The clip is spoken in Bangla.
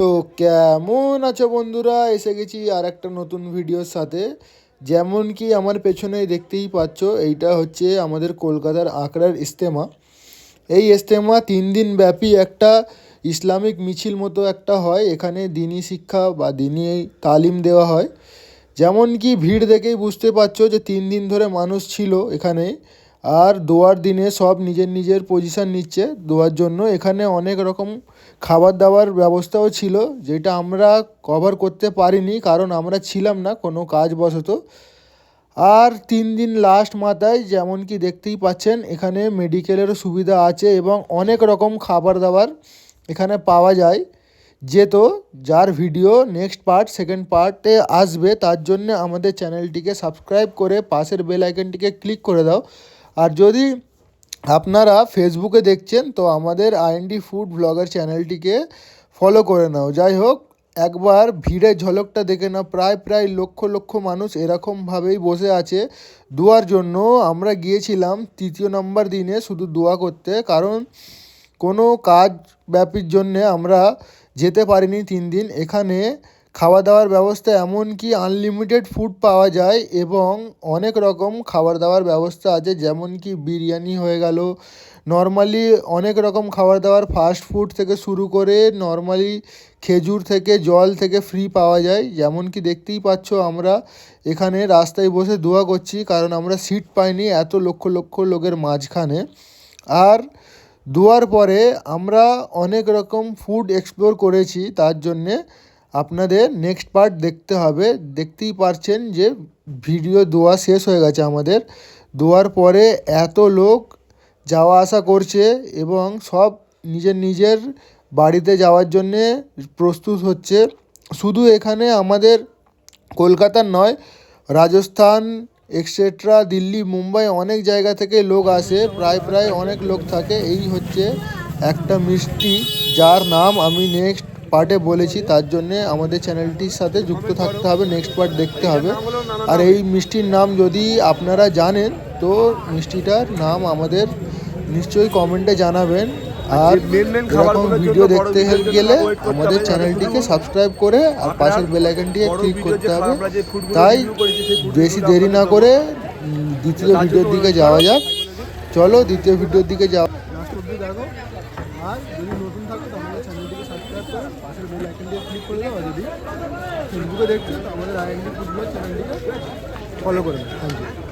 তো কেমন আছো বন্ধুরা? এসে গেছি আর একটা নতুন ভিডিওর সাথে। যেমন কি আমার পেছনে দেখতেই পাচ্ছ, এইটা হচ্ছে আমাদের কলকাতার আখড়ার ইজতেমা। এই ইজতেমা 3 দিন ব্যাপী একটা ইসলামিক মিছিল মতো একটা হয়। এখানে দিনী শিক্ষা বা দিনী তালিম দেওয়া হয়। যেমন কি ভিড় দেখেই বুঝতে পারছো যে 3 দিন ধরে মানুষ ছিল এখানে। আর দোয়ার দিনে সব নিজের নিজের পজিশান নিচ্ছে দোয়ার জন্য। এখানে অনেক রকম খাবার দাবার ব্যবস্থাও ছিল, যেটা আমরা কভার করতে পারিনি কারণ আমরা ছিলাম না কোনো কাজবশত। আর 3 দিন লাস্ট মাথায় যেমন কি দেখতেই পাচ্ছেন, এখানে মেডিকেলেরও সুবিধা আছে এবং অনেক রকম খাবার দাবার এখানে পাওয়া যায়। যেহেতু যার ভিডিও নেক্সট পার্ট সেকেন্ড পার্টে আসবে, তার জন্য আমাদের চ্যানেলটিকে সাবস্ক্রাইব করে পাশের বেল আইকনটিকে ক্লিক করে দাও। আর যদি আপনারা ফেসবুকে দেখছেন তো আমাদের আইএনডি ফুড ব্লগার চ্যানেলটিকে ফলো করে নাও। যাই হোক, একবার ভিড়ের ঝলকটা দেখে নাও। প্রায় লক্ষ লক্ষ মানুষ এরকমভাবেই বসে আছে দোয়ার জন্য। আমরা গিয়েছিলাম 3 নম্বর দিনে শুধু দোয়া করতে, কারণ কোনো কাজ ব্যাপির জন্যে আমরা যেতে পারিনি 3 দিন। এখানে খাওয়া দাওয়ার ব্যবস্থা এমনকি আনলিমিটেড ফুড পাওয়া যায় এবং অনেক রকম খাবার দাবার ব্যবস্থা আছে, যেমন কি বিরিয়ানি হয়ে গেল, নর্মালি অনেক রকম খাবার দাবার ফাস্ট ফুড থেকে শুরু করে নর্মালি খেজুর থেকে জল থেকে ফ্রি পাওয়া যায়। যেমন কি দেখতেই পাচ্ছ, আমরা এখানে রাস্তায় বসে দোয়া করছি কারণ আমরা সিট পাইনি এত লক্ষ লক্ষ লোকের মাঝখানে। আর দোয়ার পরে আমরা অনেক রকম ফুড এক্সপ্লোর করেছি, তার জন্যে আপনাদের নেক্সট পার্ট দেখতে হবে। দেখতেই পারছেন যে ভিডিও দোয়া শেষ হয়ে গেছে আমাদের। দোয়ার পরে এত লোক যাওয়া আসা করছে এবং সব নিজের নিজের বাড়িতে যাওয়ার জন্যে প্রস্তুত হচ্ছে। শুধু এখানে আমাদের কলকাতার নয়, রাজস্থান এক্সেট্রা দিল্লি মুম্বাই অনেক জায়গা থেকে লোক আসে, প্রায় অনেক লোক থাকে। এই হচ্ছে একটা মিষ্টি যার নাম আমি নেক্সট পার্টে বলেছি, তার জন্যে আমাদের চ্যানেলটির সাথে যুক্ত থাকতে হবে, নেক্সট পার্ট দেখতে হবে। আর এই মিষ্টির নাম যদি আপনারা জানেন তো মিষ্টিটার নাম আমাদের নিশ্চয়ই কমেন্টে জানাবেন। আর এরকম ভিডিও দেখতে গেলে আমাদের চ্যানেলটিকে সাবস্ক্রাইব করে আর পাশের বেল আইকনটিকে ক্লিক করতে হবে। তাই বেশি দেরি না করে দ্বিতীয় ভিডিওর দিকে যাওয়া যাক। চলো দ্বিতীয় ভিডিওর দিকে যাওয়া। লাস্ট অবধি দেখো। আর যদি নতুন থাকো তো আমাদের চ্যানেলটিকে সাবস্ক্রাইব করে পাশের বেল আইকনটিকে ক্লিক করে দাও। আর যদি ফেসবুকে দেখছো তো আমাদের আইএনডি ফুটবল চ্যানেলটিকে ফলো করে দাও। Thank you.